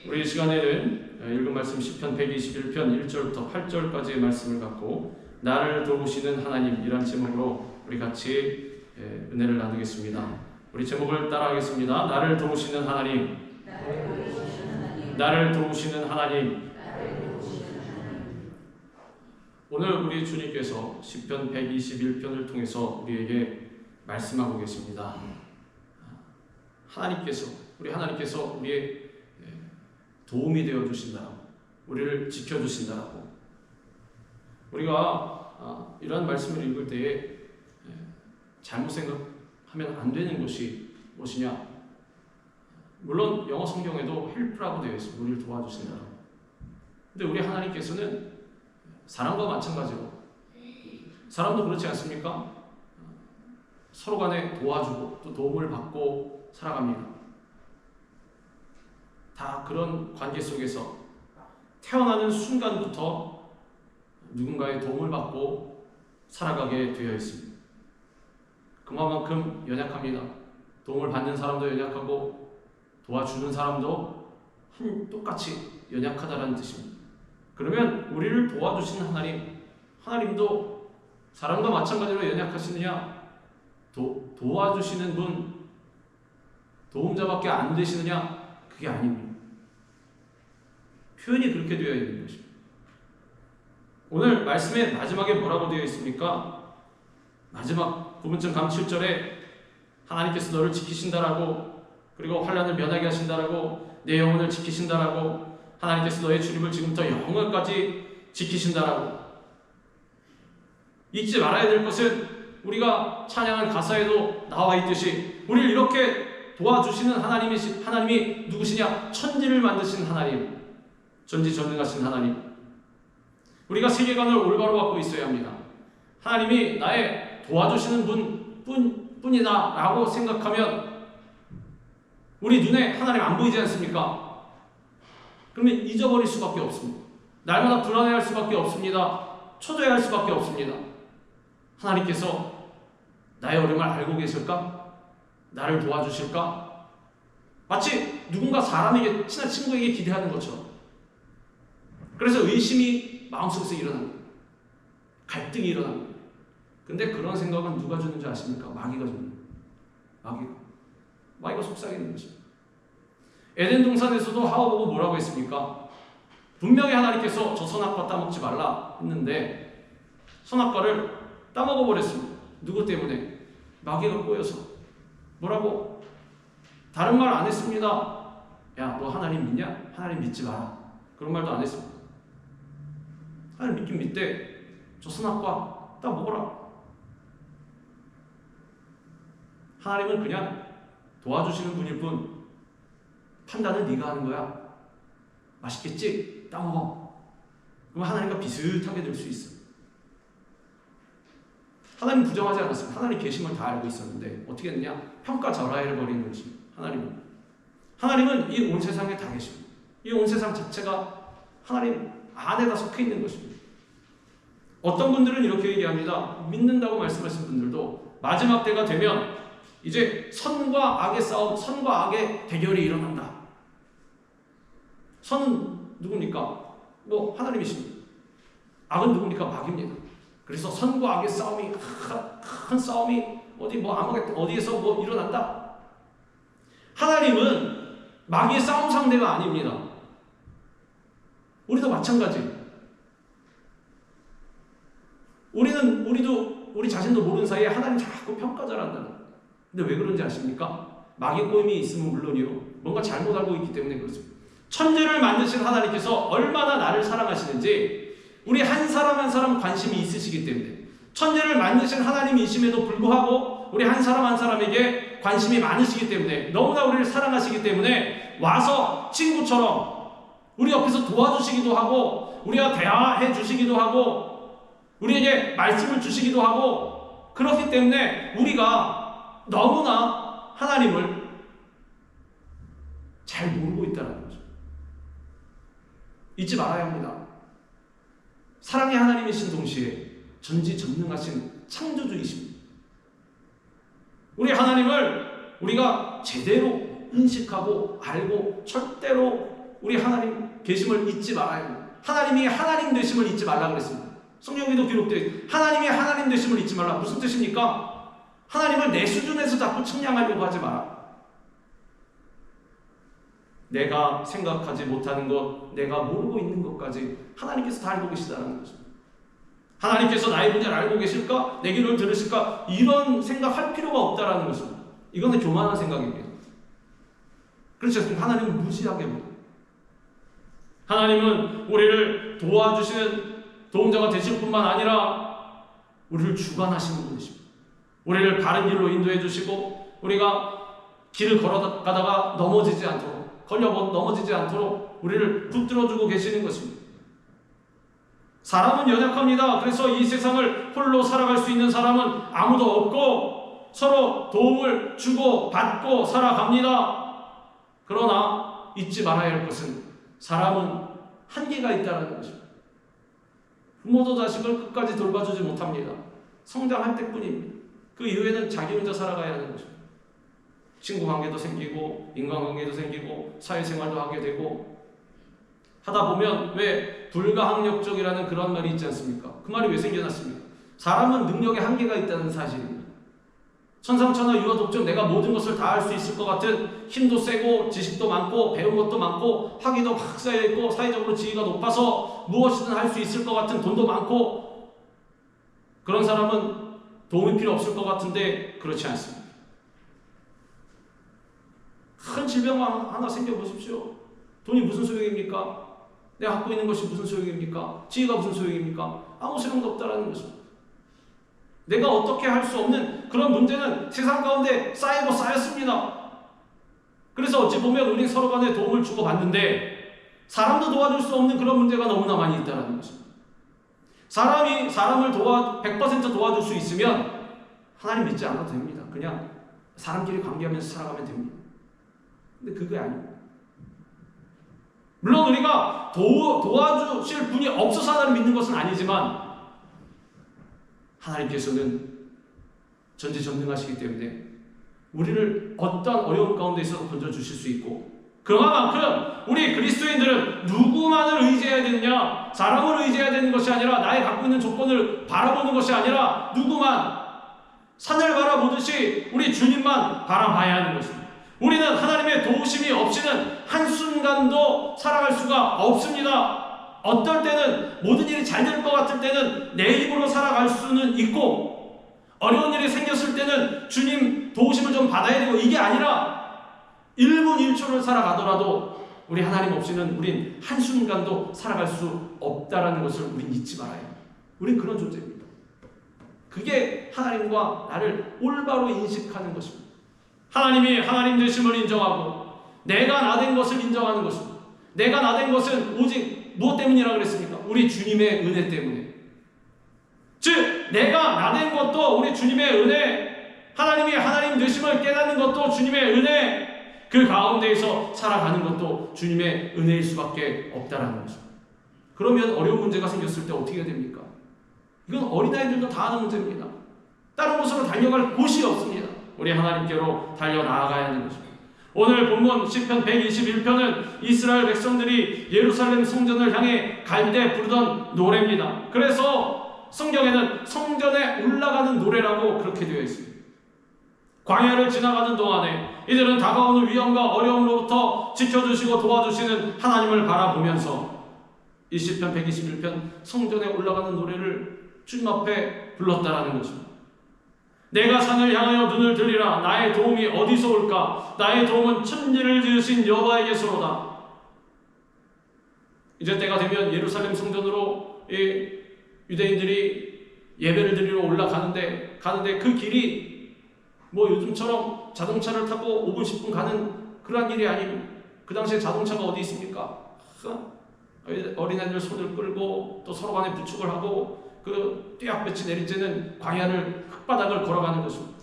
우리 이 시간에는 읽은 말씀 시편 121편 1절부터 8절까지의 말씀을 갖고 나를 도우시는 하나님이란 제목으로 우리 같이 은혜를 나누겠습니다. 우리 제목을 따라하겠습니다. 나를 도우시는 하나님, 나를 도우시는 하나님. 오늘 우리 주님께서 시편 121편을 통해서 우리에게 말씀하고 계십니다. 우리 하나님께서 우리의 도움이 되어 주신다라고, 우리를 지켜 주신다라고. 우리가 이러한 말씀을 읽을 때에 잘못 생각하면 안 되는 것이 무엇이냐? 물론 영어 성경에도 help라고 되어 있습니다. 우리를 도와주신다라고. 근데 우리 하나님께서는 사람과 마찬가지로, 사람도 그렇지 않습니까? 서로 간에 도와주고 또 도움을 받고 살아갑니다. 다 그런 관계 속에서 태어나는 순간부터 누군가의 도움을 받고 살아가게 되어 있습니다. 그만큼 연약합니다. 도움을 받는 사람도 연약하고 도와주는 사람도 똑같이 연약하다는 뜻입니다. 그러면 우리를 도와주시는 하나님도 사람과 마찬가지로 연약하시느냐? 도와주시는 분, 도움자밖에 안 되시느냐? 그게 아닙니다. 표현이 그렇게 되어 있는 것입니다. 오늘 말씀의 마지막에 뭐라고 되어 있습니까? 마지막 부분쯤 감 7절에 하나님께서 너를 지키신다라고, 그리고 환난을 면하게 하신다라고, 내 영혼을 지키신다라고, 하나님께서 너의 출입을 지금부터 영원까지 지키신다라고. 잊지 말아야 될 것은 우리가 찬양한 가사에도 나와 있듯이 우리를 이렇게 도와주시는 하나님이 누구시냐? 천지를 만드신 하나님, 전지전능하신 하나님. 우리가 세계관을 올바로 갖고 있어야 합니다. 하나님이 나의 도와주시는 뿐이다 라고 생각하면 우리 눈에 하나님 안 보이지 않습니까? 그러면 잊어버릴 수밖에 없습니다. 날마다 불안해할 수밖에 없습니다. 초조해할 수밖에 없습니다. 하나님께서 나의 어려움을 알고 계실까? 나를 도와주실까? 마치 누군가 사람에게, 친한 친구에게 기대하는 것처럼. 그래서 의심이 마음속에서 일어납니다. 갈등이 일어납니다. 근데 그런 생각은 누가 주는지 아십니까? 마귀가 줍니다. 마귀가 속삭이는 것입니다. 에덴 동산에서도 하와 보고 뭐라고 했습니까? 분명히 하나님께서 저 선악과 따먹지 말라 했는데 선악과를 따먹어 버렸습니다. 누구 때문에? 마귀가 꼬여서. 뭐라고? 다른 말 안 했습니다. 야, 너 하나님 믿냐? 하나님 믿지 마라. 그런 말도 안 했습니다. 하나님 믿긴 믿되 저 선악과 따먹어라. 하나님은 그냥 도와주시는 분일 뿐 판단은 네가 하는 거야. 맛있겠지? 따먹어. 그럼 하나님과 비슷하게 될 수 있어. 하나님 부정하지 않았습니다. 하나님 계심을 다 알고 있었는데 어떻게 했느냐? 평가절하를 벌이는 것입니다. 하나님은 이 온 세상에 다 계십니다. 이 온 세상 자체가 하나님 안에다 속해 있는 것입니다. 어떤 분들은 이렇게 얘기합니다. 믿는다고 말씀하신 분들도 마지막 때가 되면 이제 선과 악의 싸움, 선과 악의 대결이 일어난다. 선은 누굽니까? 하나님이십니다. 악은 누굽니까? 마귀입니다. 그래서 선과 악의 싸움이, 큰 싸움이 어디에서 일어난다. 하나님은 마귀의 싸움 상대가 아닙니다. 우리도 마찬가지. 우리 자신도 모르는 사이에 하나님 자꾸 평가절한다는. 근데 왜 그런지 아십니까? 마귀의 꼬임이 있으면 물론이요. 뭔가 잘못 알고 있기 때문에 그렇습니다. 천지를 만드신 하나님께서 얼마나 나를 사랑하시는지 우리 한 사람 한 사람 관심이 있으시기 때문에, 천지를 만드신 하나님이심에도 불구하고 우리 한 사람 한 사람에게 관심이 많으시기 때문에, 너무나 우리를 사랑하시기 때문에 와서 친구처럼 우리 옆에서 도와주시기도 하고, 우리와 대화해 주시기도 하고, 우리에게 말씀을 주시기도 하고, 그렇기 때문에 우리가 너무나 하나님을 잘 모르고 있다는 거죠. 잊지 말아야 합니다. 사랑의 하나님이신 동시에 전지전능하신 창조주이십니다. 우리 하나님을 우리가 제대로 인식하고 알고 절대로 우리 하나님 계심을 잊지 말아야 합니다. 하나님이 하나님 되심을 잊지 말라 그랬습니다. 성경에도 기록되어 있습니다. 하나님이 하나님 되심을 잊지 말라. 무슨 뜻입니까? 하나님을 내 수준에서 자꾸 측량하려고 하지 마라. 내가 생각하지 못하는 것, 내가 모르고 있는 것까지 하나님께서 다 알고 계시다는 것입니다. 하나님께서 나의 문제를 알고 계실까? 내 기도를 들으실까? 이런 생각할 필요가 없다는 것입니다. 이거는 교만한 생각입니다. 그렇지 않습니까? 하나님은 무지하게 보다. 하나님은 우리를 도와주시는 도움자가 되실 뿐만 아니라 우리를 주관하시는 분이십니다. 우리를 바른 길로 인도해 주시고 우리가 길을 걸어가다가 넘어지지 않도록, 넘어지지 않도록 우리를 붙들어주고 계시는 것입니다. 사람은 연약합니다. 그래서 이 세상을 홀로 살아갈 수 있는 사람은 아무도 없고 서로 도움을 주고 받고 살아갑니다. 그러나 잊지 말아야 할 것은 사람은 한계가 있다는 것입니다. 부모도 자식을 끝까지 돌봐주지 못합니다. 성장할 때뿐입니다. 그 이후에는 자기 혼자 살아가야 하는 것입니다. 친구 관계도 생기고 인간관계도 생기고 사회생활도 하게 되고 하다 보면 왜 불가항력적이라는 그런 말이 있지 않습니까? 그 말이 왜 생겨났습니까? 사람은 능력에 한계가 있다는 사실입니다. 천상천하 유아독존 내가 모든 것을 다 할 수 있을 것 같은 힘도 세고 지식도 많고 배운 것도 많고 학위도 막 쌓여있고 사회적으로 지위가 높아서 무엇이든 할 수 있을 것 같은 돈도 많고 그런 사람은 도움이 필요 없을 것 같은데 그렇지 않습니다. 큰 질병 하나 생겨보십시오. 돈이 무슨 소용입니까? 내가 갖고 있는 것이 무슨 소용입니까? 지위가 무슨 소용입니까? 아무 소용도 없다는 것입니다. 내가 어떻게 할 수 없는 그런 문제는 세상 가운데 쌓이고 쌓였습니다. 그래서 어찌 보면 우리 서로 간에 도움을 주고받는데 사람도 도와줄 수 없는 그런 문제가 너무나 많이 있다는 것입니다. 사람이 사람을 100% 도와줄 수 있으면 하나님 믿지 않아도 됩니다. 그냥 사람끼리 관계하면서 살아가면 됩니다. 근데 그게 아닙니다. 물론 우리가 도와주실 분이 없어서 하나님 믿는 것은 아니지만 하나님께서는 전지전능하시기 때문에 우리를 어떠한 어려움 가운데 있어서 건져주실 수 있고 그만큼 우리 그리스도인들은 누구만을 의지해야 되느냐, 사람을 의지해야 되는 것이 아니라 나의 갖고 있는 조건을 바라보는 것이 아니라 누구만 산을 바라보듯이 우리 주님만 바라봐야 하는 것입니다. 우리는 하나님의 도우심이 없이는 한순간도 살아갈 수가 없습니다. 어떨 때는 모든 일이 잘 될 것 같을 때는 내 힘으로 살아갈 수는 있고 어려운 일이 생겼을 때는 주님 도우심을 좀 받아야 되고 이게 아니라 1분 1초를 살아가더라도 우리 하나님 없이는 우린 한순간도 살아갈 수 없다는 것을 우린 잊지 말아야 해요. 우린 그런 존재입니다. 그게 하나님과 나를 올바로 인식하는 것입니다. 하나님이 하나님 되심을 인정하고 내가 나 된 것을 인정하는 것입니다. 내가 나 된 것은 오직 무엇 때문이라고 그랬습니까? 우리 주님의 은혜 때문에. 즉 내가 나 된 것도 우리 주님의 은혜, 하나님이 하나님 되심을 깨닫는 것도 주님의 은혜, 그 가운데에서 살아가는 것도 주님의 은혜일 수밖에 없다라는 것입니다. 그러면 어려운 문제가 생겼을 때 어떻게 해야 됩니까? 이건 어린아이들도 다 아는 문제입니다. 다른 곳으로 달려갈 곳이 없습니다. 우리 하나님께로 달려나아가야 하는 것입니다. 오늘 본문 시편 121편은 이스라엘 백성들이 예루살렘 성전을 향해 갈 때 부르던 노래입니다. 그래서 성경에는 성전에 올라가는 노래라고 그렇게 되어 있습니다. 광야를 지나가는 동안에 이들은 다가오는 위험과 어려움으로부터 지켜주시고 도와주시는 하나님을 바라보면서 이 시편 121편 성전에 올라가는 노래를 주님 앞에 불렀다라는 것입니다. 내가 산을 향하여 눈을 들이라. 나의 도움이 어디서 올까? 나의 도움은 천지를 지으신 여호와에게서로다. 이제 때가 되면 예루살렘 성전으로 유대인들이 예배를 드리러 올라가는데 그 길이 뭐 요즘처럼 자동차를 타고 5분 10분 가는 그런 길이 아닙니다. 그 당시에 자동차가 어디 있습니까? 어린아이들 손을 끌고 또 서로 간에 부축을 하고 그 뙤약볕이 내리쬐는 광야를 흙바닥을 걸어가는 것입니다.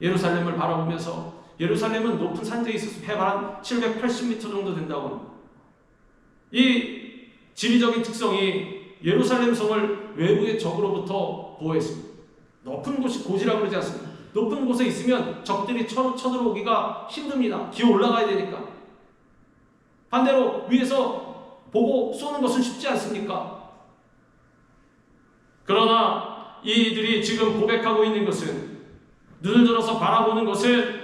예루살렘을 바라보면서 예루살렘은 높은 산지에 있어서 해발 한 780m 정도 된다고 합니다. 이 지리적인 특성이 예루살렘 성을 외부의 적으로부터 보호했습니다. 높은 곳이 고지라고 그러지 않습니다. 높은 곳에 있으면 적들이 쳐들어오기가 힘듭니다. 기어 올라가야 되니까. 반대로 위에서 보고 쏘는 것은 쉽지 않습니까? 그러나 이들이 지금 고백하고 있는 것은, 눈을 들어서 바라보는 것은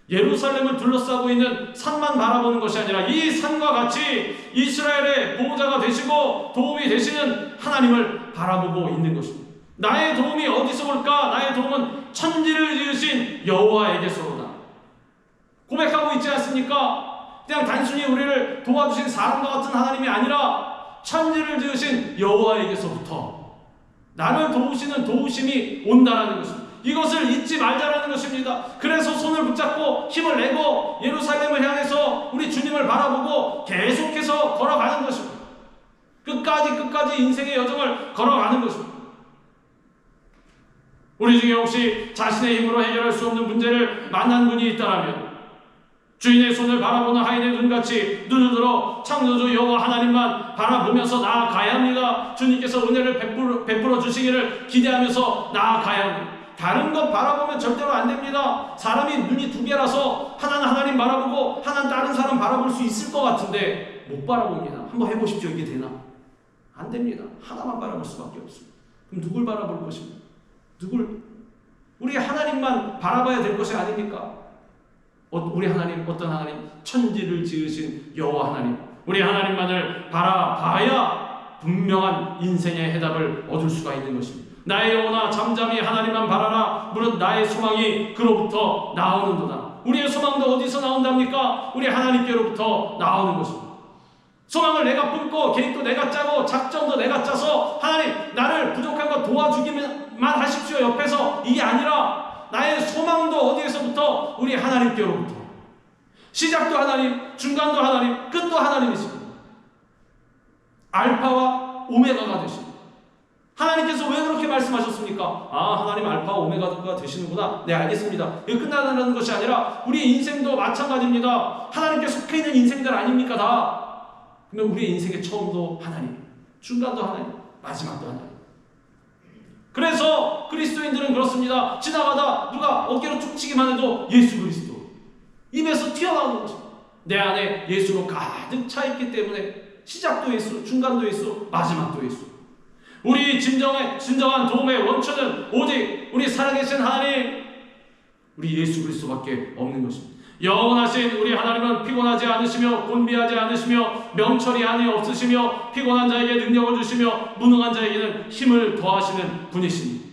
예루살렘을 둘러싸고 있는 산만 바라보는 것이 아니라 이 산과 같이 이스라엘의 보호자가 되시고 도움이 되시는 하나님을 바라보고 있는 것입니다. 나의 도움이 어디서 올까? 나의 도움은 천지를 지으신 여호와에게서로다. 고백하고 있지 않습니까? 그냥 단순히 우리를 도와주신 사람과 같은 하나님이 아니라 천지를 지으신 여호와에게서부터 나를 도우시는 도우심이 온다라는 것입니다. 이것을 잊지 말자라는 것입니다. 그래서 손을 붙잡고 힘을 내고 예루살렘을 향해서 우리 주님을 바라보고 계속해서 걸어가는 것입니다. 끝까지 인생의 여정을 걸어가는 것입니다. 우리 중에 혹시 자신의 힘으로 해결할 수 없는 문제를 만난 분이 있다면 주인의 손을 바라보는 하인의 눈같이 눈을 들어 창조주 여호와 하나님만 바라보면서 나아가야 합니다. 주님께서 은혜를 베풀어 주시기를 기대하면서 나아가야 합니다. 다른 것 바라보면 절대로 안 됩니다. 사람이 눈이 두 개라서 하나는 하나님 바라보고 하나는 다른 사람 바라볼 수 있을 것 같은데 못 바라봅니다. 한번 해보십시오. 이게 되나? 안 됩니다. 하나만 바라볼 수밖에 없습니다. 그럼 누굴 바라볼 것입니까? 우리 하나님만 바라봐야 될 것이 아닙니까? 우리 하나님, 어떤 하나님? 천지를 지으신 여호와 하나님. 우리 하나님만을 바라봐야 분명한 인생의 해답을 얻을 수가 있는 것입니다. 나의 영혼아 잠잠히 하나님만 바라라. 무릇 나의 소망이 그로부터 나오는도다. 우리의 소망도 어디서 나온답니까? 우리 하나님께로부터 나오는 것입니다. 소망을 내가 품고 계획도 내가 짜고 작전도 내가 짜서 하나님 나를 부족한 거 도와주기만 하십시오 옆에서, 이게 아니라 나의 소망도 어디에서부터? 우리 하나님께로부터. 시작도 하나님, 중간도 하나님, 끝도 하나님이십니다. 알파와 오메가가 되십니다. 하나님께서 왜 그렇게 말씀하셨습니까? 하나님 알파 오메가가 되시는구나. 네, 알겠습니다. 이거 끝나는 것이 아니라 우리 인생도 마찬가지입니다. 하나님께 속해 있는 인생들 아닙니까 다? 그러면 우리의 인생의 처음도 하나님, 중간도 하나님, 마지막도 하나님. 그래서 그리스도인들은 그렇습니다. 지나가다 누가 어깨로 툭 치기만 해도 예수 그리스도 입에서 튀어나오는 것입니다. 내 안에 예수로 가득 차 있기 때문에 시작도 예수, 중간도 예수, 마지막도 예수. 우리 진정한 도움의 원천은 오직 우리 살아계신 하나님, 우리 예수 그리스도밖에 없는 것입니다. 영원하신 우리 하나님은 피곤하지 않으시며 곤비하지 않으시며 명철이 없으시며 피곤한 자에게 능력을 주시며 무능한 자에게는 힘을 더하시는 분이십니다.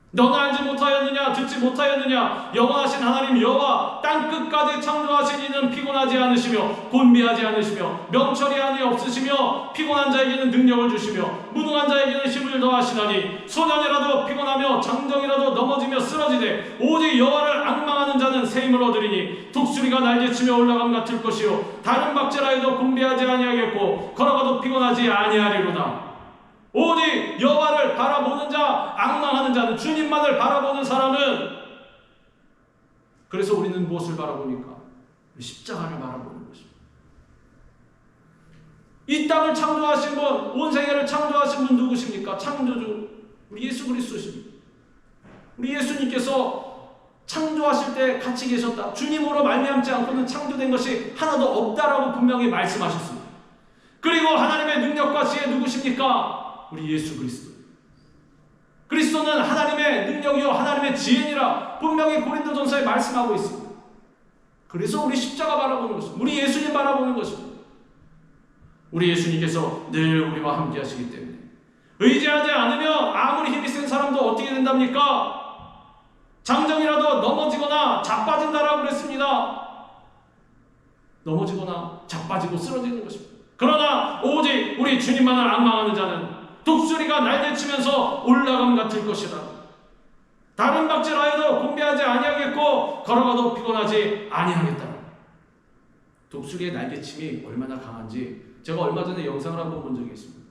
너는 알지 못하였느냐? 듣지 못하였느냐? 영원하신 하나님 여호와 땅끝까지 창조하신 이는 피곤하지 않으시며 곤비하지 않으시며 명철이 없으시며 피곤한 자에게는 능력을 주시며 무능한 자에게는 힘을 더하시나니 소년이라도 피곤하며 장정이라도 넘어지며 쓰러지되 오직 여호와를 앙망하는 자는 새 힘을 얻으리니 독수리가 날개치며 올라감 같을 것이요 다른 박제라 해도 곤비하지 아니하겠고 걸어가도 피곤하지 아니하리로다. 오직 여호와를 바라보는 자, 앙망하는 자는, 주님만을 바라보는 사람은, 그래서 우리는 무엇을 바라봅니까? 십자가를 바라보는 것입니다. 이 땅을 창조하신 분, 온 세계를 창조하신 분 누구십니까? 창조주 우리 예수 그리스도십니다. 우리 예수님께서 창조하실 때 같이 계셨다. 주님으로 말미암지 않고는 창조된 것이 하나도 없다라고 분명히 말씀하셨습니다. 그리고 하나님의 능력과 지혜 누구십니까? 우리 예수 그리스도. 그리스도는 하나님의 능력이요 하나님의 지혜니라 분명히 고린도전서에 말씀하고 있습니다. 그래서 우리 십자가 바라보는 것입니다. 우리 예수님 바라보는 것입니다. 우리 예수님께서 늘 우리와 함께 하시기 때문에 의지하지 않으면 아무리 힘이 센 사람도 어떻게 된답니까? 장정이라도 넘어지거나 자빠진다라고 그랬습니다. 넘어지거나 자빠지고 쓰러지는 것입니다. 그러나 오직 우리 주님만을 앙망하는 자는 독수리가 날개치면서 올라감 같을 것이다. 다른 박제라 해도 곤비하지 아니하겠고 걸어가도 피곤하지 아니하겠다. 독수리의 날개침이 얼마나 강한지 제가 얼마 전에 영상을 한번 본 적이 있습니다.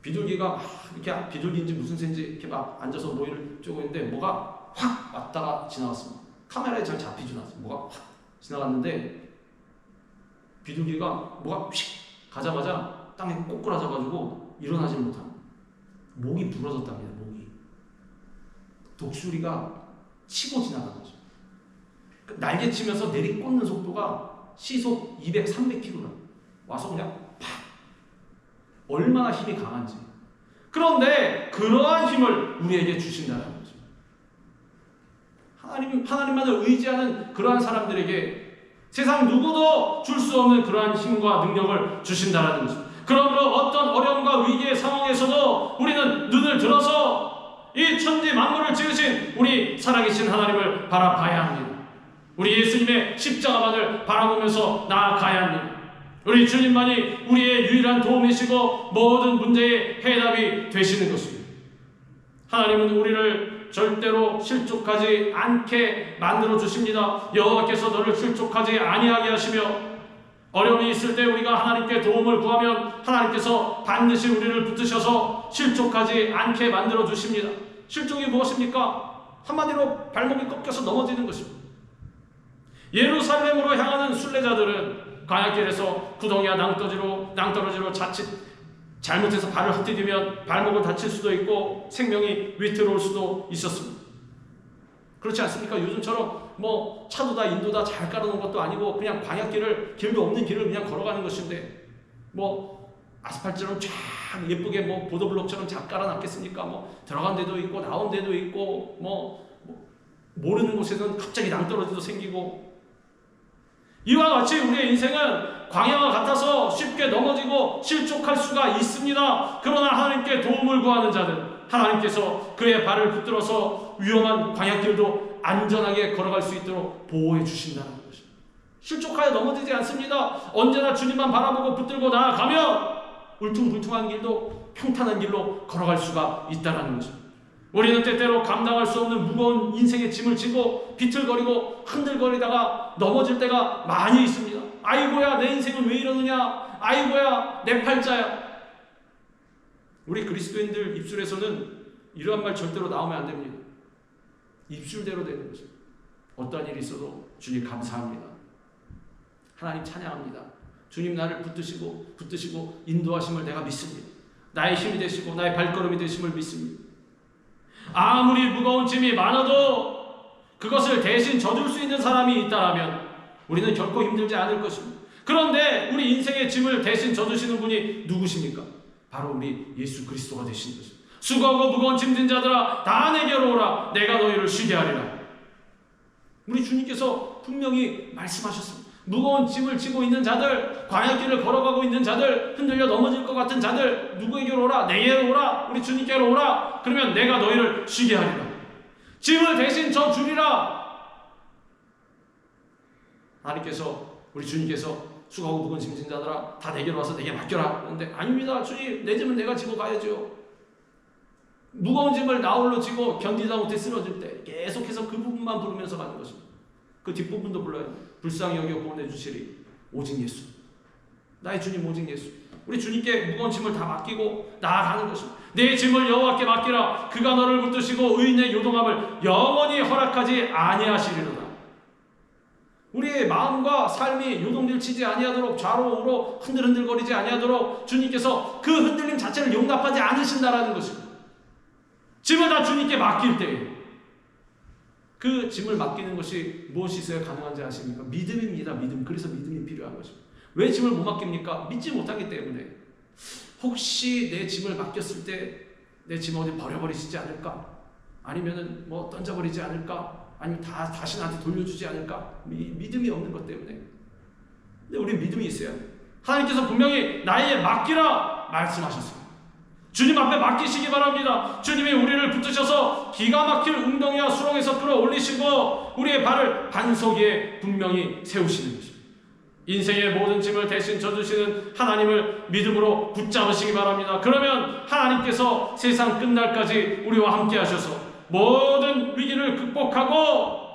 비둘기가 막 이렇게, 비둘기인지 무슨 새인지 이렇게 막 앉아서 모이를 쪼고 있는데 뭐가 확 왔다가 지나갔습니다. 카메라에 잘 잡히지 않았습니다. 뭐가 확 지나갔는데 비둘기가 뭐가 휙 가자마자 땅에 꼬꾸라져가지고 일어나지 못합니다. 목이 부러졌답니다. 목이. 독수리가 치고 지나간 거죠. 날개치면서 내리꽂는 속도가 시속 200, 300km나 와서 그냥 팍! 얼마나 힘이 강한지. 그런데 그러한 힘을 우리에게 주신다는 거죠. 하나님만을 의지하는 그러한 사람들에게 세상 누구도 줄 수 없는 그러한 힘과 능력을 주신다는 것입니다. 그러므로 어떤 어려움과 위기의 상황에서도 우리는 눈을 들어서 이 천지 만물을 지으신 우리 살아계신 하나님을 바라봐야 합니다. 우리 예수님의 십자가만을 바라보면서 나아가야 합니다. 우리 주님만이 우리의 유일한 도움이시고 모든 문제의 해답이 되시는 것입니다. 하나님은 우리를 절대로 실족하지 않게 만들어 주십니다. 여호와께서 너를 실족하지 아니하게 하시며 어려움이 있을 때 우리가 하나님께 도움을 구하면 하나님께서 반드시 우리를 붙드셔서 실족하지 않게 만들어 주십니다. 실족이 무엇입니까? 한마디로 발목이 꺾여서 넘어지는 것입니다. 예루살렘으로 향하는 순례자들은 광야길에서 구덩이와 낭떠러지로 자칫 잘못해서 발을 헛디디면 발목을 다칠 수도 있고 생명이 위태로울 수도 있었습니다. 그렇지 않습니까? 요즘처럼 뭐 차도다 인도다 잘 깔아놓은 것도 아니고 그냥 광야길을 길도 없는 길을 그냥 걸어가는 것인데 뭐 아스팔트처럼 쫙 예쁘게 뭐 보도블록처럼 잘 깔아놨겠습니까? 뭐 들어간 데도 있고 나온 데도 있고 뭐 모르는 곳에서는 갑자기 낭떠러지도 생기고 이와 같이 우리의 인생은 광야와 같아서 쉽게 넘어지고 실족할 수가 있습니다. 그러나 하나님께 도움을 구하는 자는 하나님께서 그의 발을 붙들어서 위험한 광야길도 안전하게 걸어갈 수 있도록 보호해 주신다는 것입니다. 실족하여 넘어지지 않습니다. 언제나 주님만 바라보고 붙들고 나아가면 울퉁불퉁한 길도 평탄한 길로 걸어갈 수가 있다는 것입니다. 우리는 때때로 감당할 수 없는 무거운 인생의 짐을 지고 비틀거리고 흔들거리다가 넘어질 때가 많이 있습니다. 아이고야 내 인생은 왜 이러느냐, 아이고야 내 팔자야. 우리 그리스도인들 입술에서는 이러한 말 절대로 나오면 안 됩니다. 입술대로 되는 것입니다. 어떠한 일이 있어도 주님 감사합니다. 하나님 찬양합니다. 주님 나를 붙드시고 인도하심을 내가 믿습니다. 나의 힘이 되시고 나의 발걸음이 되심을 믿습니다. 아무리 무거운 짐이 많아도 그것을 대신 져줄 수 있는 사람이 있다면 우리는 결코 힘들지 않을 것입니다. 그런데 우리 인생의 짐을 대신 져주시는 분이 누구십니까? 바로 우리 예수 그리스도가 되시는 것입니다. 수고하고 무거운 짐진 자들아 다 내게로 오라 내가 너희를 쉬게 하리라. 우리 주님께서 분명히 말씀하셨습니다. 무거운 짐을 지고 있는 자들, 광야길을 걸어가고 있는 자들, 흔들려 넘어질 것 같은 자들 누구에게로 오라? 내게로 오라. 우리 주님께로 오라. 그러면 내가 너희를 쉬게 하리라. 짐을 대신 져 주리라. 하나님께서 우리 주님께서 수고하고 무거운 짐진 자들아 다 내게로 와서 내게 맡겨라. 그런데 아닙니다. 주님 내 짐은 내가 지고 가야죠. 무거운 짐을 나홀로 지고 견디다 못해 쓰러질 때 계속해서 그 부분만 부르면서 가는 것입니다. 그 뒷부분도 불러요. 불쌍히 여겨 구원해 주시리 오직 예수. 나의 주님 오직 예수. 우리 주님께 무거운 짐을 다 맡기고 나아가는 것입니다. 내 짐을 여호와께 맡기라. 그가 너를 붙드시고 의인의 요동함을 영원히 허락하지 아니하시리로다. 우리의 마음과 삶이 요동들치지 아니하도록 좌로 우로 흔들흔들거리지 아니하도록 주님께서 그 흔들림 자체를 용납하지 않으신다라는 것입니다. 짐을 다 주님께 맡길 때에 그 짐을 맡기는 것이 무엇이 있어야 가능한지 아십니까? 믿음입니다. 믿음. 그래서 믿음이 필요한 것입니다. 왜 짐을 못 맡깁니까? 믿지 못하기 때문에. 혹시 내 짐을 맡겼을 때 내 짐 어디 버려버리시지 않을까? 아니면은 뭐 던져버리지 않을까? 아니면 다시 나한테 돌려주지 않을까? 믿음이 없는 것 때문에. 근데 우리 믿음이 있어야 돼요. 하나님께서 분명히 나에게 맡기라 말씀하셨습니다. 주님 앞에 맡기시기 바랍니다. 주님이 우리를 붙드셔서 기가 막힐 웅덩이와 수렁에서 끌어올리시고 우리의 발을 반석 위에 분명히 세우시는 것입니다. 인생의 모든 짐을 대신 져주시는 하나님을 믿음으로 붙잡으시기 바랍니다. 그러면 하나님께서 세상 끝날까지 우리와 함께 하셔서 모든 위기를 극복하고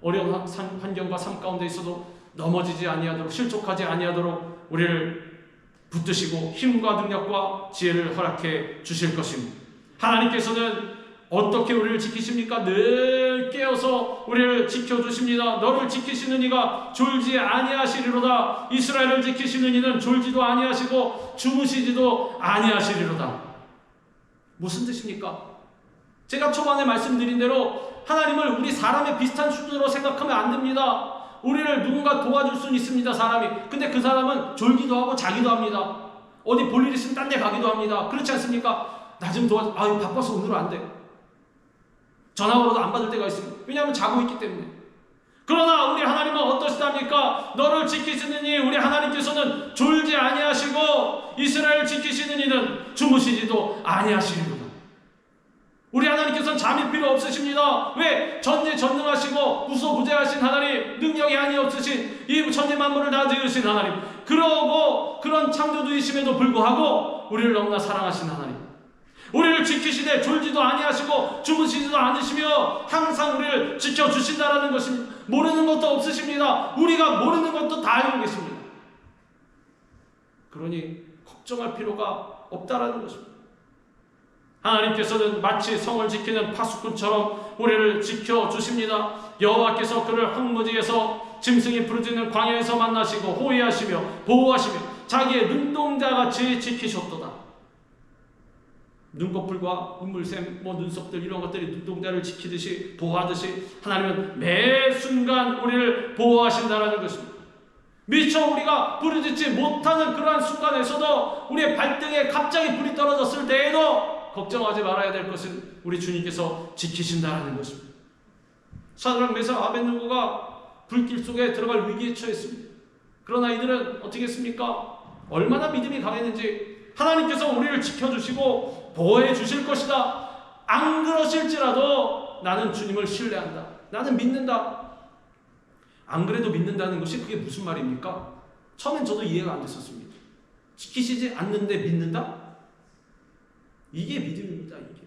어려운 환경과 삶 가운데 있어도 넘어지지 아니하도록 실족하지 아니하도록 우리를 붙드시고 힘과 능력과 지혜를 허락해 주실 것입니다. 하나님께서는 어떻게 우리를 지키십니까? 늘 깨어서 우리를 지켜주십니다. 너를 지키시는 이가 졸지 아니하시리로다. 이스라엘을 지키시는 이는 졸지도 아니하시고 주무시지도 아니하시리로다. 무슨 뜻입니까? 제가 초반에 말씀드린 대로 하나님을 우리 사람의 비슷한 수준으로 생각하면 안 됩니다. 우리를 누군가 도와줄 수는 있습니다, 사람이. 근데 그 사람은 졸기도 하고 자기도 합니다. 어디 볼 일 있으면 딴 데 가기도 합니다. 그렇지 않습니까? 나 좀 도와줘. 아유, 바빠서 오늘은 안 돼. 전화 걸어도 안 받을 때가 있습니다. 왜냐하면 자고 있기 때문에. 그러나 우리 하나님은 어떠시답니까? 너를 지키시는 이 우리 하나님께서는 졸지 아니하시고 이스라엘 지키시는 이는 주무시지도 아니하시리로다. 우리 하나님께서는 잠이 필요 없으십니다. 왜? 전지전능하시고 무소부재하신 하나님, 능력이 아니 없으신 이 천지 만물을 다 지으신 하나님, 그러고 그런 창조주이심에도 불구하고 우리를 너무나 사랑하신 하나님, 우리를 지키시되 졸지도 아니하시고 주무시지도 않으시며 항상 우리를 지켜주신다라는 것입니다. 모르는 것도 없으십니다. 우리가 모르는 것도 다 알고 계십니다. 그러니 걱정할 필요가 없다라는 것입니다. 하나님께서는 마치 성을 지키는 파수꾼처럼 우리를 지켜주십니다. 여호와께서 그를 황무지에서 짐승이 부르짖는 광야에서 만나시고 호위하시며 보호하시며 자기의 눈동자같이 지키셨도다. 눈꺼풀과 눈물샘, 눈썹들 이런 것들이 눈동자를 지키듯이 보호하듯이 하나님은 매 순간 우리를 보호하신다라는 것입니다. 미처 우리가 부르짖지 못하는 그러한 순간에서도 우리의 발등에 갑자기 불이 떨어졌을 때에도 걱정하지 말아야 될 것은 우리 주님께서 지키신다라는 것입니다. 사드락, 메삭, 아벳느고가 불길 속에 들어갈 위기에 처했습니다. 그러나 이들은 어떻게 했습니까? 얼마나 믿음이 강했는지, 하나님께서 우리를 지켜주시고 보호해 주실 것이다. 안 그러실지라도 나는 주님을 신뢰한다. 나는 믿는다. 안 그래도 믿는다는 것이 그게 무슨 말입니까? 처음엔 저도 이해가 안 됐었습니다. 지키시지 않는데 믿는다? 이게 믿음입니다. 이게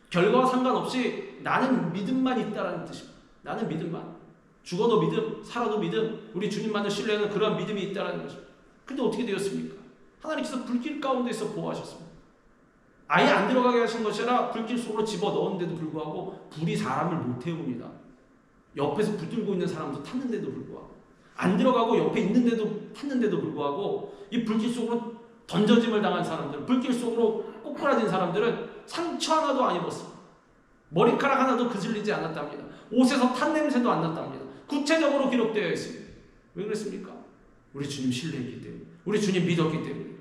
결과와 상관없이 나는 믿음만 있다라는 뜻입니다. 나는 믿음만, 죽어도 믿음, 살아도 믿음, 우리 주님만을 신뢰하는 그러한 믿음이 있다라는 것입니다. 근데 어떻게 되었습니까? 하나님께서 불길 가운데서 보호하셨습니다. 아예 안 들어가게 하신 것이 아니라 불길 속으로 집어넣었는데도 불구하고 불이 사람을 못 태웁니다. 옆에서 붙들고 있는 사람도 탔는데도 불구하고, 안 들어가고 옆에 있는데도 탔는데도 불구하고, 이 불길 속으로 던져짐을 당한 사람들, 불길 속으로 꼬꾸라진 사람들은 상처 하나도 안 입었습니다. 머리카락 하나도 그슬리지 않았답니다. 옷에서 탄 냄새도 안 났답니다. 구체적으로 기록되어 있습니다. 왜 그랬습니까? 우리 주님 신뢰했기 때문에, 우리 주님 믿었기 때문에.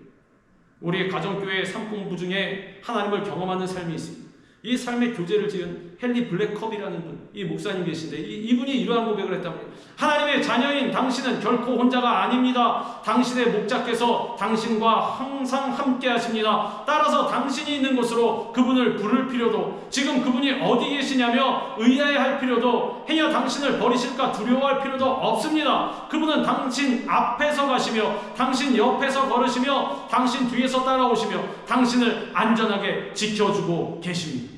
우리의 가정교회 삶공부 중에 하나님을 경험하는 삶이 있습니다. 이 삶의 교제를 지은 헨리 블랙컵이라는 분, 이 목사님 계신데 이분이 이러한 고백을 했답니다. 하나님의 자녀인 당신은 결코 혼자가 아닙니다. 당신의 목자께서 당신과 항상 함께 하십니다. 따라서 당신이 있는 곳으로 그분을 부를 필요도, 지금 그분이 어디 계시냐며 의아해할 필요도, 행여 당신을 버리실까 두려워할 필요도 없습니다. 그분은 당신 앞에서 가시며 당신 옆에서 걸으시며 당신 뒤에서 따라오시며 당신을 안전하게 지켜주고 계십니다.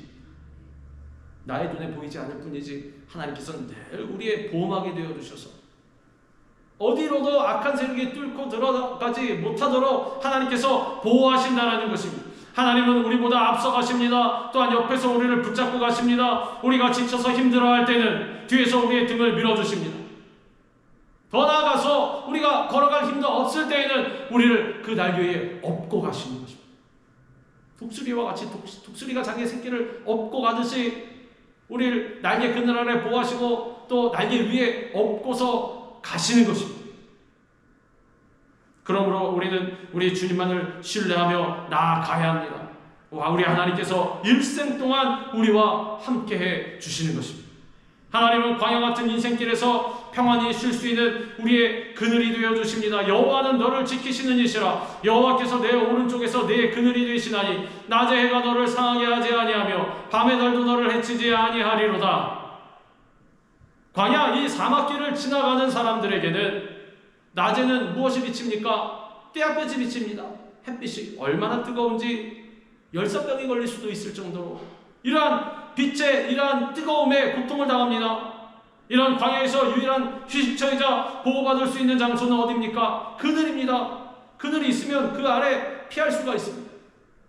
나의 눈에 보이지 않을 뿐이지 하나님께서는 늘 우리의 보호막이 되어주셔서 어디로도 악한 세력이 뚫고 들어가지 못하도록 하나님께서 보호하신다는 것입니다. 하나님은 우리보다 앞서가십니다. 또한 옆에서 우리를 붙잡고 가십니다. 우리가 지쳐서 힘들어할 때는 뒤에서 우리의 등을 밀어주십니다. 더 나아가서 우리가 걸어갈 힘도 없을 때에는 우리를 그 날개 위에 업고 가시는 것입니다. 독수리와 같이 독수리가 자기의 새끼를 업고 가듯이 우리를 날개 그늘 아래 보호하시고 또 날개 위에 업고서 가시는 것입니다. 그러므로 우리는 우리 주님만을 신뢰하며 나아가야 합니다. 우리 하나님께서 일생 동안 우리와 함께해 주시는 것입니다. 하나님은 광야 같은 인생길에서 평안히 쉴 수 있는 우리의 그늘이 되어 주십니다. 여호와는 너를 지키시는 이시라. 여호와께서 내 오른쪽에서 내 그늘이 되시나니 낮에 해가 너를 상하게 하지 아니하며 밤의 달도 너를 해치지 아니하리로다. 광야, 이 사막길을 지나가는 사람들에게는 낮에는 무엇이 비칩니까? 떼약볕이 비칩니다. 햇빛이 얼마나 뜨거운지 열사병이 걸릴 수도 있을 정도로 이러한 빛에, 이러한 뜨거움에 고통을 당합니다. 이런 광야에서 유일한 휴식처이자 보호받을 수 있는 장소는 어디입니까? 그늘입니다. 그늘이 있으면 그 아래 피할 수가 있습니다.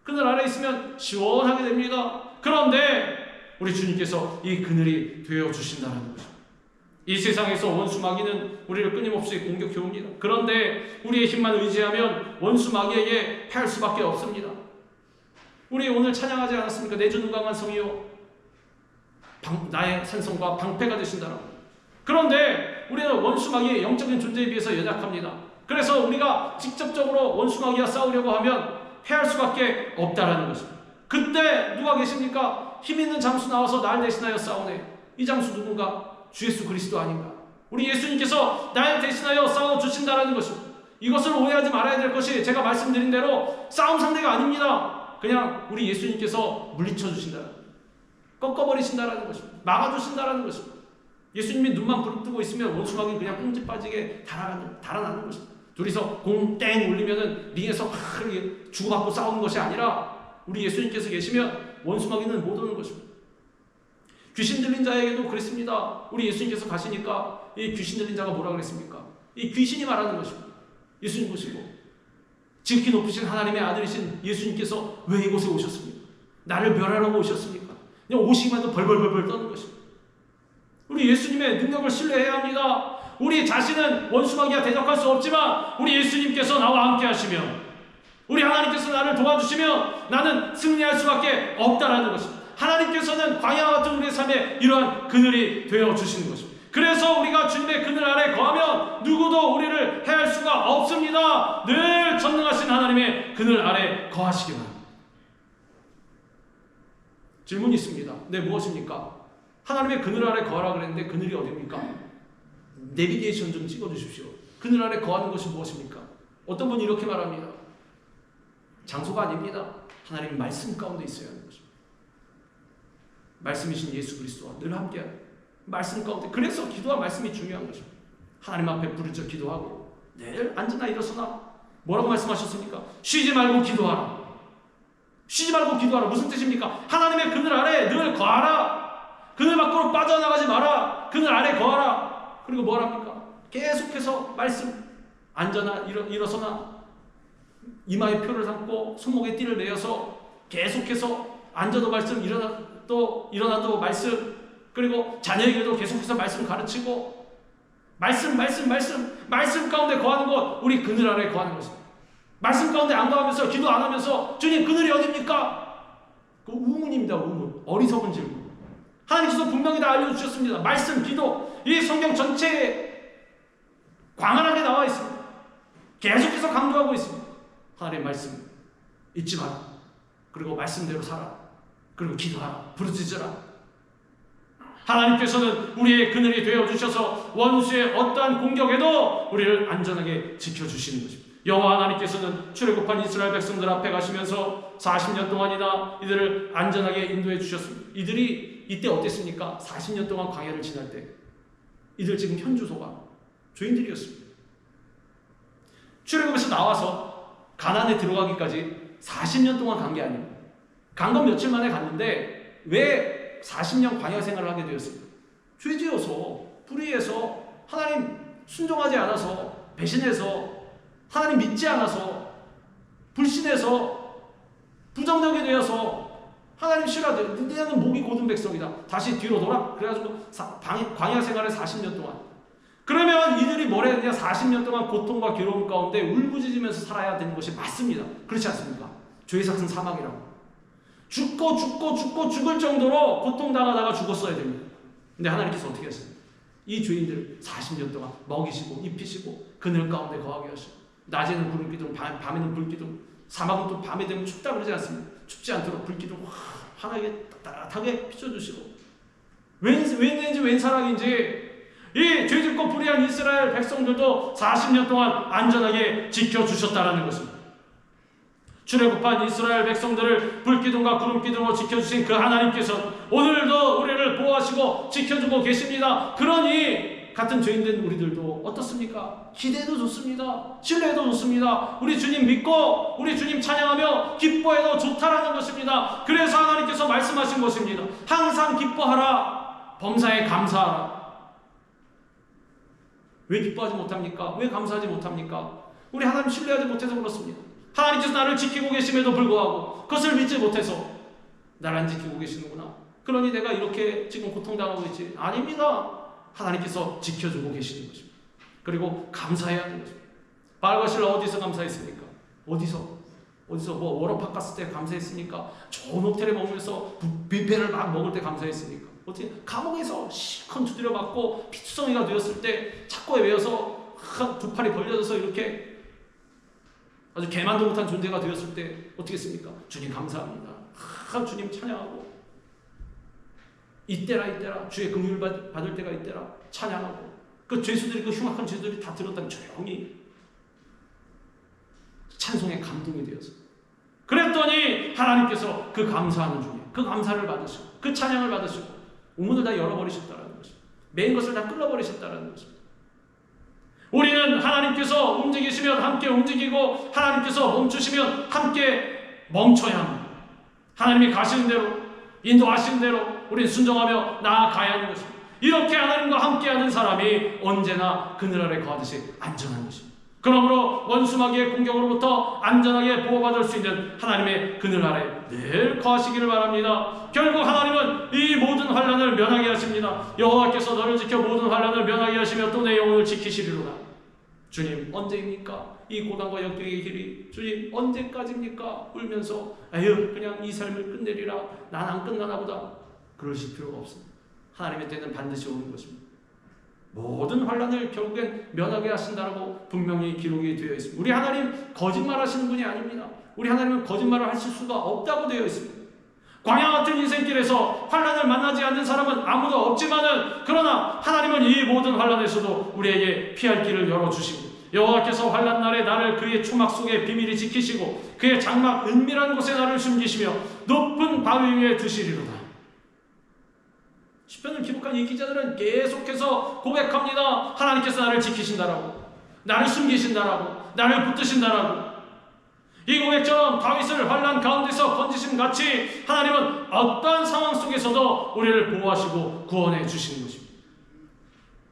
그늘 아래 있으면 시원하게 됩니다. 그런데 우리 주님께서 이 그늘이 되어주신다는 것입니다. 이 세상에서 원수 마귀는 우리를 끊임없이 공격해 옵니다. 그런데 우리의 힘만 의지하면 원수 마귀에게 패할 수밖에 없습니다. 우리 오늘 찬양하지 않았습니까? 내 주는 강한 성이요 나의 산성과 방패가 되신다라고. 그런데 우리는 원수마귀의 영적인 존재에 비해서 연약합니다. 그래서 우리가 직접적으로 원수마귀와 싸우려고 하면 패할 수밖에 없다라는 것입니다. 그때 누가 계십니까? 힘 있는 장수 나와서 날 대신하여 싸우네. 이 장수 누군가? 주 예수 그리스도 아닌가? 우리 예수님께서 날 대신하여 싸워주신다라는 것입니다. 이것을 오해하지 말아야 될 것이 제가 말씀드린 대로 싸움 상대가 아닙니다. 그냥 우리 예수님께서 물리쳐 주신다, 꺾어버리신다라는 것입니다. 막아주신다라는 것입니다. 예수님이 눈만 부릅뜨고 있으면 원수마귀는 그냥 꽁지 빠지게 달아나는 것입니다. 둘이서 공 땡 울리면은 링에서 막 주고받고 싸우는 것이 아니라 우리 예수님께서 계시면 원수마귀는 못 오는 것입니다. 귀신 들린 자에게도 그랬습니다. 우리 예수님께서 가시니까 이 귀신 들린 자가 뭐라 그랬습니까? 이 귀신이 말하는 것입니다. 예수님 보시고 지극히 높으신 하나님의 아들이신 예수님께서 왜 이곳에 오셨습니까? 나를 멸하려고 오셨습니까? 그냥 오시기만 해도 벌벌벌벌 떠는 것입니다. 우리 예수님의 능력을 신뢰해야 합니다. 우리 자신은 원수마귀와 대적할 수 없지만 우리 예수님께서 나와 함께 하시면, 우리 하나님께서 나를 도와주시면 나는 승리할 수밖에 없다라는 것입니다. 하나님께서는 광야와 같은 우리의 삶에 이러한 그늘이 되어주시는 것입니다. 그래서 우리가 주님의 그늘 아래 거하면 누구도 우리를 해할 수가 없습니다. 늘 전능하신 하나님의 그늘 아래 거하시기 바랍니다. 질문이 있습니다. 네, 무엇입니까? 하나님의 그늘 아래 거하라 그랬는데 그늘이 어디입니까? 내비게이션 좀 찍어주십시오. 그늘 아래 거하는 것이 무엇입니까? 어떤 분이 이렇게 말합니다. 장소가 아닙니다. 하나님의 말씀 가운데 있어야 하는 것입니다. 말씀이신 예수 그리스도와 늘 함께하는 말씀 가운데. 그래서 기도와 말씀이 중요한 것입니다. 하나님 앞에 부르짖어 기도하고 늘 앉으나 일어서나 뭐라고 말씀하셨습니까? 쉬지 말고 기도하라. 쉬지 말고 기도하라. 무슨 뜻입니까? 하나님의 그늘 아래 늘 거하라. 그늘 밖으로 빠져나가지 마라. 그늘 아래 거하라. 그리고 뭘 합니까? 계속해서 말씀, 앉아나 일어서나 이마에 표를 삼고 손목에 띠를 내어서 계속해서 앉아도 말씀, 일어나도 말씀, 그리고 자녀에게도 계속해서 말씀 가르치고 말씀 가운데 거하는 것, 우리 그늘 아래 거하는 것입니다. 말씀 가운데 안 거하면서 기도 안 하면서 주님 그늘이 어디입니까? 그 우문입니다. 우문. 어리석은 질문. 하나님께서 분명히 다 알려주셨습니다. 말씀, 기도, 이 성경 전체에 광활하게 나와 있습니다. 계속해서 강조하고 있습니다. 하나님의 말씀 잊지 마라. 그리고 말씀대로 살아. 그리고 기도하라. 부르짖으라. 하나님께서는 우리의 그늘이 되어주셔서 원수의 어떠한 공격에도 우리를 안전하게 지켜주시는 것입니다. 여호와 하나님께서는 출애굽한 이스라엘 백성들 앞에 가시면서 40년 동안이나 이들을 안전하게 인도해 주셨습니다. 이들이 이때 어땠습니까? 40년 동안 광야를 지날 때 이들 지금 현 주소가 죄인들이었습니다. 출애굽에서 나와서 가나안에 들어가기까지 40년 동안 간 게 아닙니다. 간 건 며칠 만에 갔는데 왜 40년 광야 생활을 하게 되었습니까? 죄지어서, 불의해서, 하나님 순종하지 않아서, 배신해서, 하나님 믿지 않아서, 불신해서, 부정적이 되어서 하나님 싫어하대. 너는 목이 고든 백성이다. 다시 뒤로 돌아. 그래가지고 광야 생활을 40년 동안. 그러면 이들이 뭘 했느냐? 40년 동안 고통과 괴로움 가운데 울부짖으면서 살아야 되는 것이 맞습니다. 그렇지 않습니까? 죄의 삭은 사망이라고. 죽을 정도로 고통당하다가 죽었어야 됩니다. 근데 하나님께서 어떻게 했어요? 이 죄인들을 40년 동안 먹이시고 입히시고 그늘 가운데 거하게 하시고, 낮에는 구름 기둥, 밤에는 불 기둥, 사막은 또 밤에 되면 춥다 그러지 않습니까? 춥지 않도록 불 기둥 환하게 따뜻하게 비춰주시고, 웬 사랑인지 이 죄짓고 불의한 이스라엘 백성들도 40년 동안 안전하게 지켜주셨다라는 것입니다. 출애굽한 이스라엘 백성들을 불기둥과 구름기둥으로 지켜주신 그 하나님께서 오늘도 우리를 보호하시고 지켜주고 계십니다. 그러니 같은 죄인된 우리들도 어떻습니까? 기대도 좋습니다. 신뢰도 좋습니다. 우리 주님 믿고 우리 주님 찬양하며 기뻐해도 좋다라는 것입니다. 그래서 하나님께서 말씀하신 것입니다. 항상 기뻐하라. 범사에 감사하라. 왜 기뻐하지 못합니까? 왜 감사하지 못합니까? 우리 하나님 신뢰하지 못해서 그렇습니다. 하나님께서 나를 지키고 계심에도 불구하고 그것을 믿지 못해서 나를 안 지키고 계시는구나. 그러니 내가 이렇게 지금 고통당하고 있지. 아닙니다. 하나님께서 지켜주고 계시는 것입니다. 그리고 감사해야 하는 것입니다. 바알과 실라 어디서 감사했습니까? 어디서 뭐 워러파크 갔을 때 감사했습니까? 좋은 호텔에 머물면서 뷔페를 막 먹을 때 감사했습니까? 어떻게 감옥에서 실컷 두드려 맞고 피투성이가 되었을 때 착고에 매여서 두 팔이 벌려져서 이렇게 아주 개만도 못한 존재가 되었을 때 어떻게 했습니까? 주님 감사합니다. 주님 찬양하고 이때라 주의 긍휼 받을 때가 이때라 찬양하고 그 죄수들이 그 흉악한 죄수들이 다 들었다면 조용히 찬송에 감동이 되어서 그랬더니 하나님께서 그 감사하는 중에 그 감사를 받으시고 그 찬양을 받으시고 우문을 다 열어버리셨다는 것입니다. 맨 것을 다 끌어버리셨다는 것입니다. 우리는 하나님께서 움직이시면 함께 움직이고 하나님께서 멈추시면 함께 멈춰야 합니다. 하나님이 가시는 대로 인도하시는 대로 우리는 순종하며 나아가야 하는 것입니다. 이렇게 하나님과 함께하는 사람이 언제나 그늘 아래 거하듯이 안전한 것입니다. 그러므로 원수마귀의 공격으로부터 안전하게 보호받을 수 있는 하나님의 그늘 아래 늘 거하시기를 바랍니다. 결국 하나님은 이 모든 환난을 면하게 하십니다. 여호와께서 너를 지켜 모든 환난을 면하게 하시며 또 내 영혼을 지키시리로다. 주님 언제입니까? 이 고난과 역경의 길이 주님 언제까지입니까? 울면서 에휴 그냥 이 삶을 끝내리라 난 안 끝나나 보다 그러실 필요가 없습니다. 하나님의 때는 반드시 오는 것입니다. 모든 환난을 결국엔 면하게 하신다라고 분명히 기록이 되어 있습니다. 우리 하나님 거짓말하시는 분이 아닙니다. 우리 하나님은 거짓말을 하실 수가 없다고 되어 있습니다. 광야 같은 인생길에서 환난을 만나지 않는 사람은 아무도 없지만은 그러나 하나님은 이 모든 환난에서도 우리에게 피할 길을 열어주시고 여호와께서 환난 날에 나를 그의 초막 속에 비밀히 지키시고 그의 장막 은밀한 곳에 나를 숨기시며 높은 바위 위에 두시리로다. 시편을 기록한 이 기자들은 계속해서 고백합니다. 하나님께서 나를 지키신다라고 나를 숨기신다라고 나를 붙드신다라고. 이 고백처럼 다윗을 환난 가운데서 건지심 같이 하나님은 어떠한 상황 속에서도 우리를 보호하시고 구원해 주시는 것입니다.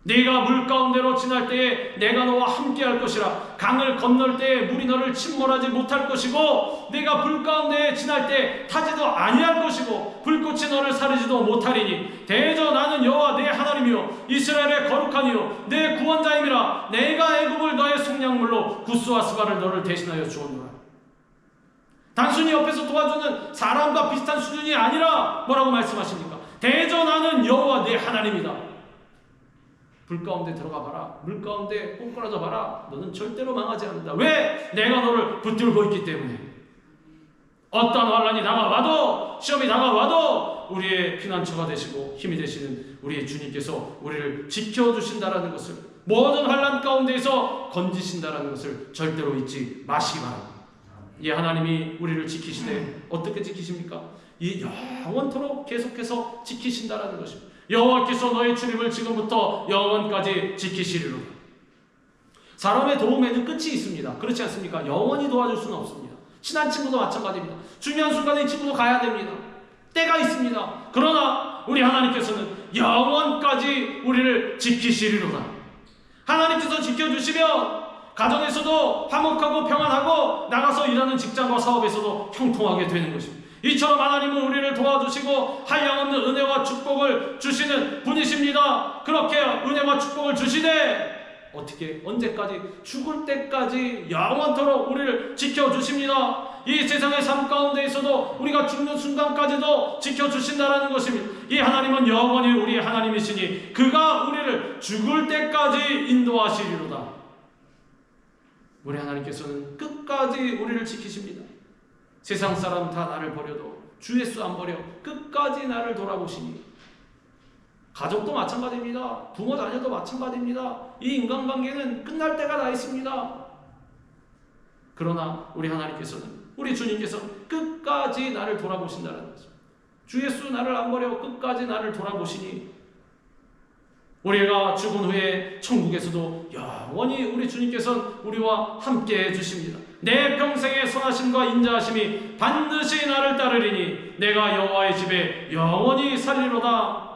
네가 물 가운데로 지날 때에 내가 너와 함께 할 것이라. 강을 건널 때에 물이 너를 침몰하지 못할 것이고 네가 불 가운데에 지날 때 타지도 아니할 것이고 불꽃이 너를 사르지도 못하리니 대저 나는 여호와 내 하나님이요 이스라엘의 거룩한 이요 내 구원자임이라. 내가 애굽을 너의 속량물로 구스와 스바를 너를 대신하여 주었노라. 단순히 옆에서 도와주는 사람과 비슷한 수준이 아니라 뭐라고 말씀하십니까? 대저 나는 여호와 내 하나님이다. 불 가운데 들어가 봐라. 물 가운데 꽁꾸라져 봐라. 너는 절대로 망하지 않는다. 왜? 내가 너를 붙들고 있기 때문에. 어떤 환난이 다가와도 시험이 다가와도 우리의 피난처가 되시고 힘이 되시는 우리의 주님께서 우리를 지켜주신다라는 것을 모든 환난 가운데에서 건지신다라는 것을 절대로 잊지 마시기 바랍니다. 이 하나님이 우리를 지키시되 어떻게 지키십니까? 이 영원토록 계속해서 지키신다라는 것입니다. 여호와께서 너의 출입을 지금부터 영원까지 지키시리로다. 사람의 도움에는 끝이 있습니다. 그렇지 않습니까? 영원히 도와줄 수는 없습니다. 친한 친구도 마찬가지입니다. 중요한 순간에 이 친구도 가야 됩니다. 때가 있습니다. 그러나 우리 하나님께서는 영원까지 우리를 지키시리로다. 하나님께서 지켜주시면 가정에서도 화목하고 평안하고 나가서 일하는 직장과 사업에서도 형통하게 되는 것입니다. 이처럼 하나님은 우리를 도와주시고 한량없는 은혜와 축복을 주시는 분이십니다. 그렇게 은혜와 축복을 주시되 어떻게 언제까지? 죽을 때까지 영원토록 우리를 지켜주십니다. 이 세상의 삶 가운데에서도 우리가 죽는 순간까지도 지켜주신다는 것입니다. 이 하나님은 영원히 우리의 하나님이시니 그가 우리를 죽을 때까지 인도하시리로다. 우리 하나님께서는 끝까지 우리를 지키십니다. 세상 사람 다 나를 버려도 주 예수 안 버려 끝까지 나를 돌아보시니. 가족도 마찬가지입니다. 부모 자녀도 마찬가지입니다. 이 인간관계는 끝날 때가 다 있습니다. 그러나 우리 하나님께서는 우리 주님께서는 끝까지 나를 돌아보신다는 거죠. 주 예수 나를 안 버려 끝까지 나를 돌아보시니 우리가 죽은 후에 천국에서도 영원히 우리 주님께서는 우리와 함께 해주십니다. 내 평생의 선하심과 인자하심이 반드시 나를 따르리니 내가 여호와의 집에 영원히 살리로다.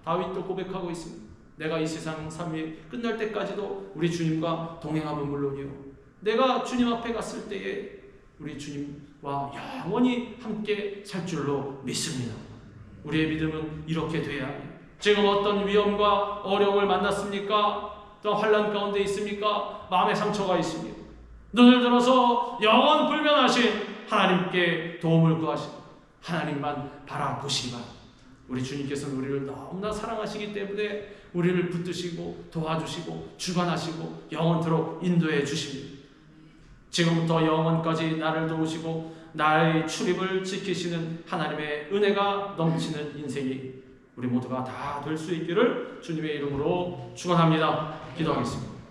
다윗도 고백하고 있습니다. 내가 이 세상 삶이 끝날 때까지도 우리 주님과 동행하면 물론이요 내가 주님 앞에 갔을 때에 우리 주님과 영원히 함께 살 줄로 믿습니다. 우리의 믿음은 이렇게 돼야 합니다. 지금 어떤 위험과 어려움을 만났습니까? 또 환난 가운데 있습니까? 마음의 상처가 있습니다. 눈을 들어서 영원 불변하신 하나님께 도움을 구하시고 하나님만 바라보시기 바랍니다. 우리 주님께서는 우리를 너무나 사랑하시기 때문에 우리를 붙드시고 도와주시고 주관하시고 영원토록 인도해 주십니다. 지금부터 영원까지 나를 도우시고 나의 출입을 지키시는 하나님의 은혜가 넘치는 인생이 우리 모두가 다 될 수 있기를 주님의 이름으로 축원합니다. 기도하겠습니다.